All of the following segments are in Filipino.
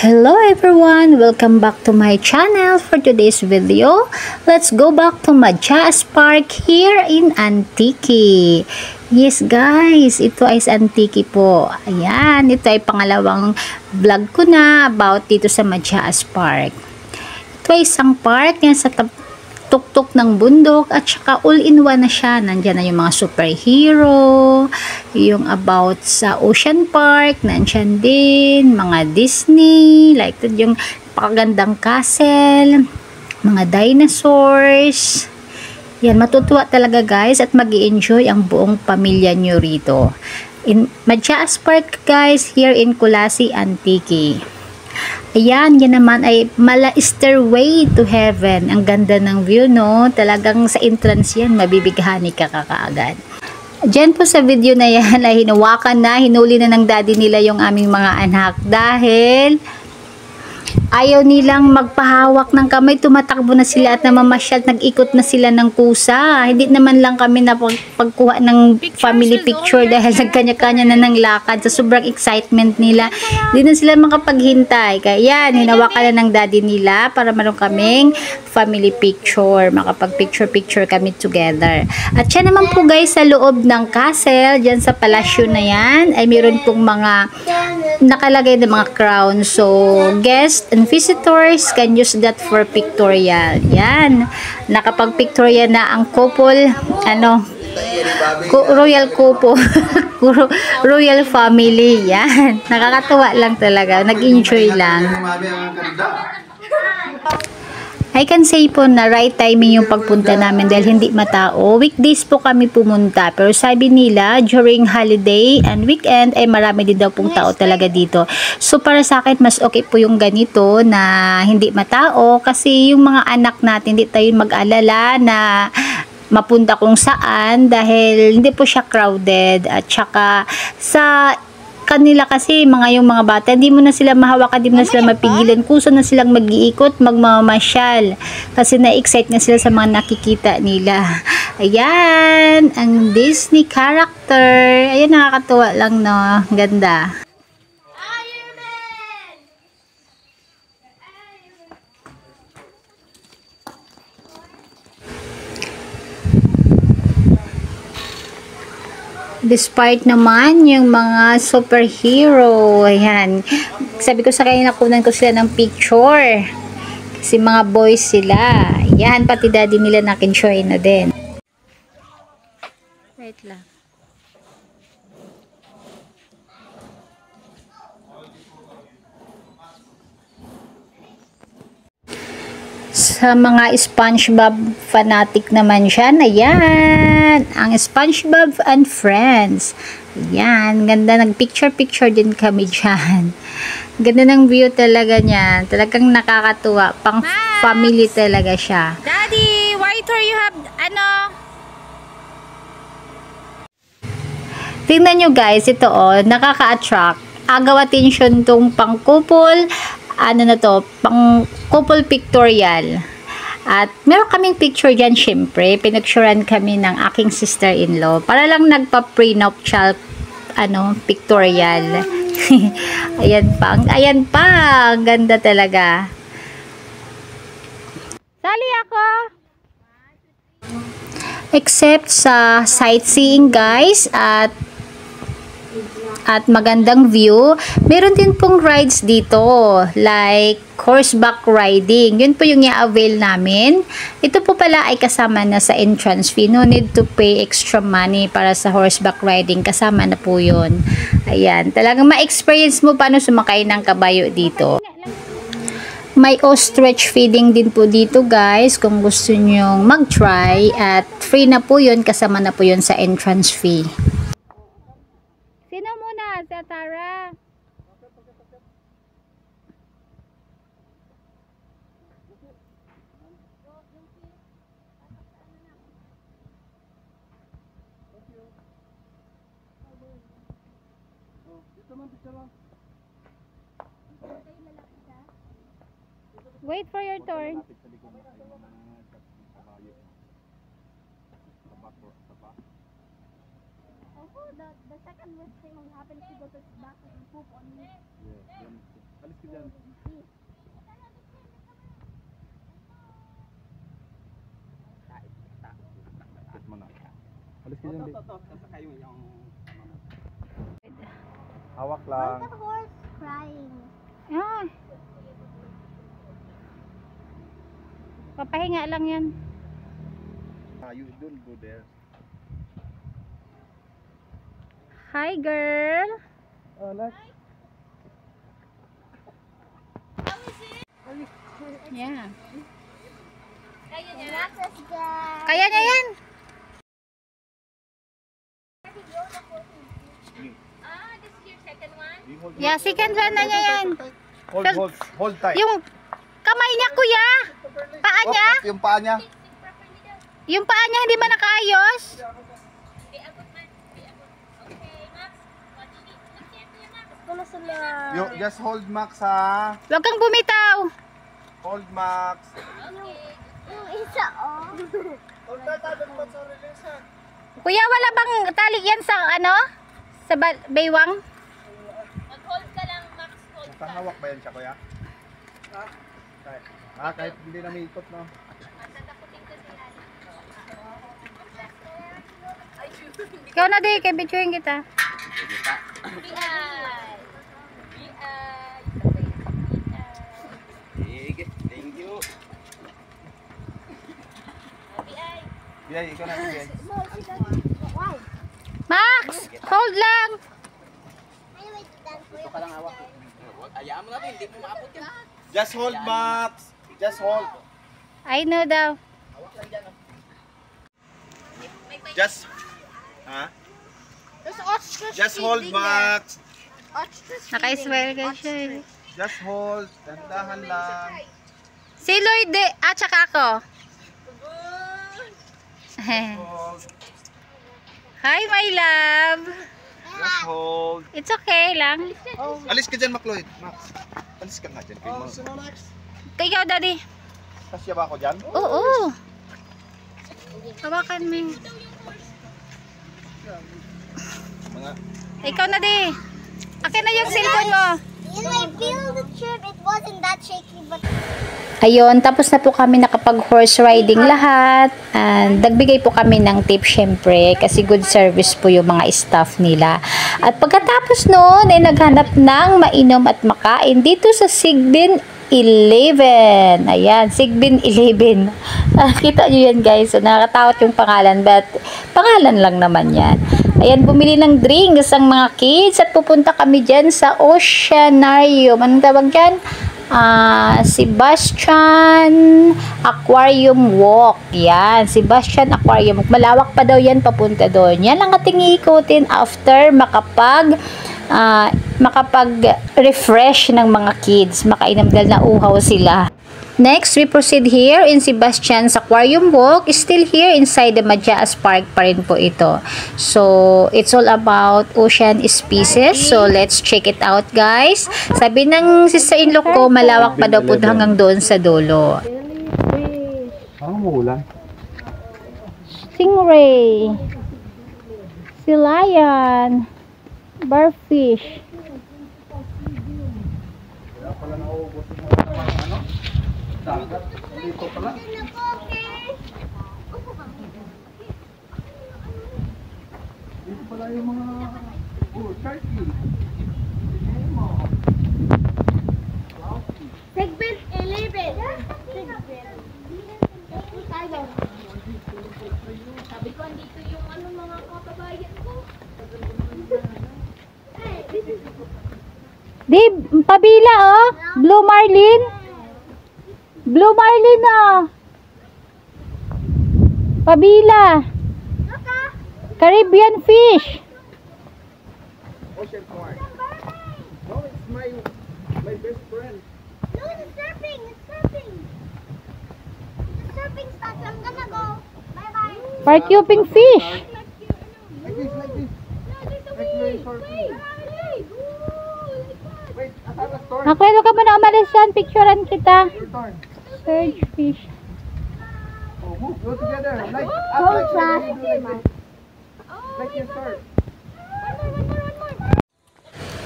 Hello everyone! Welcome back to my channel. For today's video, let's go back to Machias Park here in Antique. Yes guys, ito ay sa Antique po. Ayan, ito ay pangalawang vlog ko na about dito sa Machias Park. Ito ay isang park yan sa tuktok ng bundok at saka all-in-one na siya. Nandiyan na yung mga superhero, yung about sa Ocean Park, nandiyan din, mga Disney, like yung pakagandang castle, mga dinosaurs. Yan, matutuwa talaga guys at mag-i-enjoy ang buong pamilya nyo rito. In Machias Park guys, here in Kulasi, Antique. Ayan, yan naman ay mala stairway to heaven. Ang ganda ng view, no? Talagang sa entrance yan, mabibighani ka kakaagad. Diyan po sa video na yan ay hinawakan na, hinuli na ng daddy nila yung aming mga anak dahil ayaw nilang magpahawak ng kamay, tumatakbo na sila at namamasyal, nag-ikot na sila ng kusa. Hindi naman lang kami na pagkuha ng family picture dahil nagkanya-kanya na ng lakad. Sa sobrang excitement nila, hindi na sila makapaghintay. Kaya yan, hinawakan na ng daddy nila para meron kaming family picture. Makapag-picture-picture kami together. At siya naman po guys, sa loob ng castle, dyan sa palasyo na yan, ay meron pong mga nakalagay na mga crown. So, guests and visitors can use that for pictorial. Yan. Nakapag-pictorial na ang couple, royal couple, royal family. Yan. Nakakatuwa lang talaga. Nag-enjoy lang. I can say po na right timing yung pagpunta namin dahil hindi matao. Weekdays po kami pumunta. Pero sabi nila, during holiday and weekend, ay marami din daw pong tao talaga dito. So para sa akin, mas okay po yung ganito na hindi matao. Kasi yung mga anak natin, hindi tayo mag-alala na mapunta kung saan dahil hindi po siya crowded. At saka sa kanila kasi yung mga bata, hindi mo na sila mahawakan, hindi mo na sila mapigilan, kusa na silang mag-iikot, magmamasyal kasi na-excite na sila sa mga nakikita nila. Ayan, ang Disney character. Ayan, nakakatuwa lang, no? Ganda. Despite naman yung mga superhero, ayan, sabi ko sa kanina, kunan ko sila ng picture kasi mga boys sila, ayan, pati daddy nila nakin-join na din. Wait lang. Sa mga SpongeBob fanatic naman dyan, ayan, ang SpongeBob and Friends. Ayan, ganda, nag-picture-picture din kami dyan. Ganda ng view talaga niyan. Talagang nakakatuwa. Pang family talaga siya. Daddy, why do you have, Tingnan nyo guys, ito nakaka-attract. Agaw attention tong pang-couple, na to, pang couple pictorial. At meron kaming picture dyan, syempre. Pinagsuran kami ng aking sister-in-law. Para lang nagpa-prenuptial, pictorial. Ayan pa. Ganda talaga. Sali ako. Except sa sightseeing, guys, at magandang view, meron din pong rides dito, like horseback riding. Yun po yung i-avail namin. Ito po pala ay kasama na sa entrance fee. No need to pay extra money para sa horseback riding. Kasama na po yun. Ayan, talagang ma-experience mo paano sumakay ng kabayo dito. May ostrich feeding din po dito guys, kung gusto nyong mag-try, at free na po yun, kasama na po yun sa entrance fee. Sino muna? Si Tara. Wait for your turn. The second worst thing will happen if you go to the back and poop on me. Yeah, then, alis ka dyan. Hawak lang. The horse crying. Ah. Papahinga lang yan. You don't go there. Hi, girl. Oh, next. Yeah. Let's go. Kaya niya yan. Yeah, second one na niya yan. Hold tight. Yung kamay niya, kuya. Paa niya. Yung paa niya. Yung paa niya hindi ba nakaayos? You just hold Max ha. Huwag kang bumitaw. Hold Max. Yung isa, oh. Kuya, wala bang tali yan sa ano? Sa baywang? Hawak ba yan siya, kuya? Kahit hindi na may ikot, no? Ikaw na di, kay bituin kita. Thank you. Biyay, ikaw na. Biyay. Max, hold lang. Just hold, Max. Just hold. I know daw. Just, ha? Just hold, Max. Naka-swear ka siya eh. Just hold. Dandahan lang. Si Lloyd, tsaka ako. Hold. Hi, my love. Just hold. It's okay lang. Alis ka dyan, Macloyd. Max. Alis ka nga dyan. Ikaw, daddy. Kasya ba ako dyan? Oo. Hawakan mo. Mga... Ikaw na di. Akin na yung cellphone mo. You know, I feel the trip. It wasn't that shaky, but... Ayun, tapos na po kami nakapag horse riding lahat. And nagbigay po kami ng tip syempre kasi good service po yung mga staff nila. At pagkatapos noon ay naghanap ng mainom at makain dito sa Sigbin 11. Ayan, Sigbin 11. Kita nyo yan guys. So, nakakatakot yung pangalan but pangalan lang naman yan. Ayan, bumili ng drinks ang mga kids at pupunta kami dyan sa Oceanarium. Anong tawag dyan? Sebastian Aquarium Walk. Yan, Sebastian Aquarium Walk. Malawak pa daw yan papunta doon. Yan lang ating iikutin after makapag-refresh ng mga kids. Makainom dahil na uhaw sila. Next, we proceed here in Sebastian's Aquarium Walk. Still here inside the Majaas Park pa rin po ito. So, it's all about ocean species. So, let's check it out guys. Sabi ng sister-in-law ko, malawak pa daw po hanggang doon sa dulo. Parang maulan. Stingray. Silayan. Barfish. Kaya pala nauubos yung mga ano? Dagat. Dito pala. Dito pala yung mga... turkey. Sigbin 11. Sabi ko, andito yung ano mga kababayan ko. Di, pabila oh. Blue Marlin. Blue Marlin oh. Pabila. Caribbean fish. Ocean Park. No, it's my best friend. No, it's surfing. It's surfing. It's surfing stuff. I'm gonna go. Bye-bye. Parcuping fish. Like this, like this. Wait, asara store. Nakwento ka muna umalis yan. Picturean kita. Your turn. Surge fish. Oh, move. Go together. Like, Hold fast. like you start.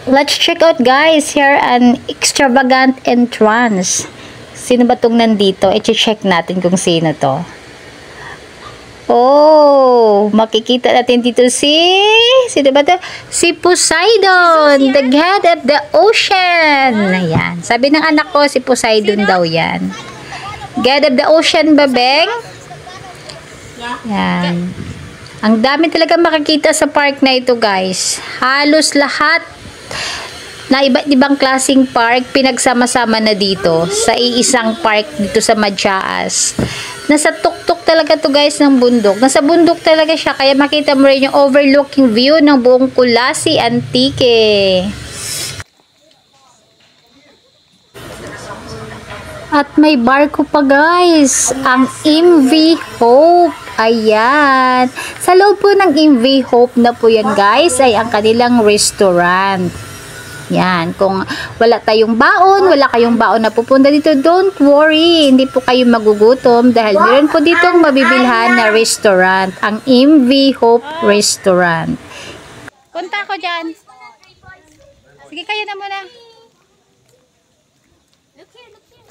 Let's check out guys. Here an extravagant entrance. Sino ba tong nandito? I-check natin kung sino to. Oh, makikita natin dito sino ba to? Si Poseidon, the god of the ocean. Ayan. Sabi ng anak ko, si Poseidon daw yan. God of the ocean, babeng. Yan. Ang dami talaga makikita sa park na ito, guys. Halos lahat na iba't ibang klaseng park pinagsama-sama na dito sa iisang park dito sa Machias. Nasa tuktok talaga to, guys, ng bundok. Nasa bundok talaga siya, kaya makita mo rin yung overlooking view ng buong Kulasi Antique. At may barko pa, guys, ang MV Hope. Ayan. Sa loob po ng MV Hope na po yan, guys, ay ang kanilang restaurant. Yan, kung wala tayong baon, wala kayong baon na pupunta dito, don't worry, hindi po kayo magugutom dahil meron po ditong mabibilhan na restaurant, ang MV Hope Restaurant. Punta ko dyan. Sige, kayo na muna. Look here, look here.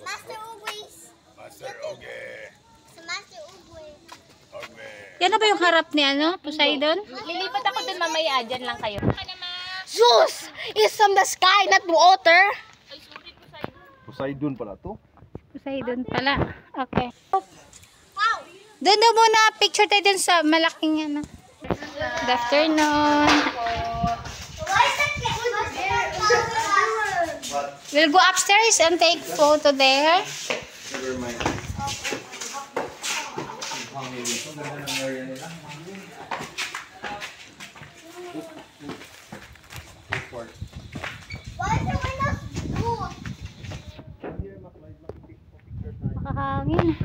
Master Uguis. Master Ugue. Master Ugue. Yan na ba yung harap ni Poseidon? Lilipat ako dun mamaya. Dyan lang kayo. Zeus is from the sky, not water. Poseidon pala to. Poseidon pala. Okay. Wow. Doon daw muna, picture tayo dun sa malaking Good afternoon. Why is that We'll go upstairs and take photo there. Never mind. Why is the windows blue? Makahangin.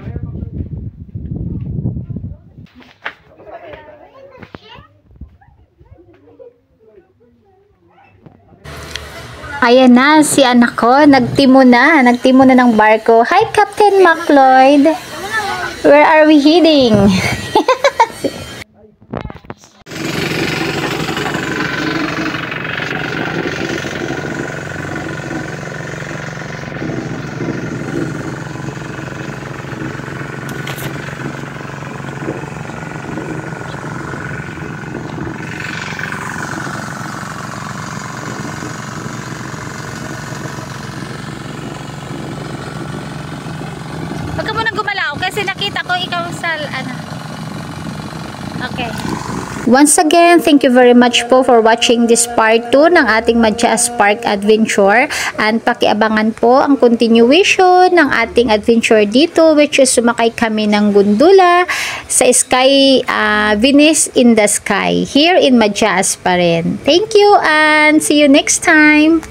Ayan na, si anak ko, nagtimo na ng barko. Hi, Captain McLeod. Where are we heading? Huwag ka munang gumalaw kasi nakita ko ikaw sa Okay. Once again, thank you very much po for watching this part 2 ng ating Machias Park Adventure, and pakiabangan po ang continuation ng ating adventure dito, which is sumakay kami ng gundula sa Sky Venice in the Sky here in Machias pa rin. Thank you and see you next time!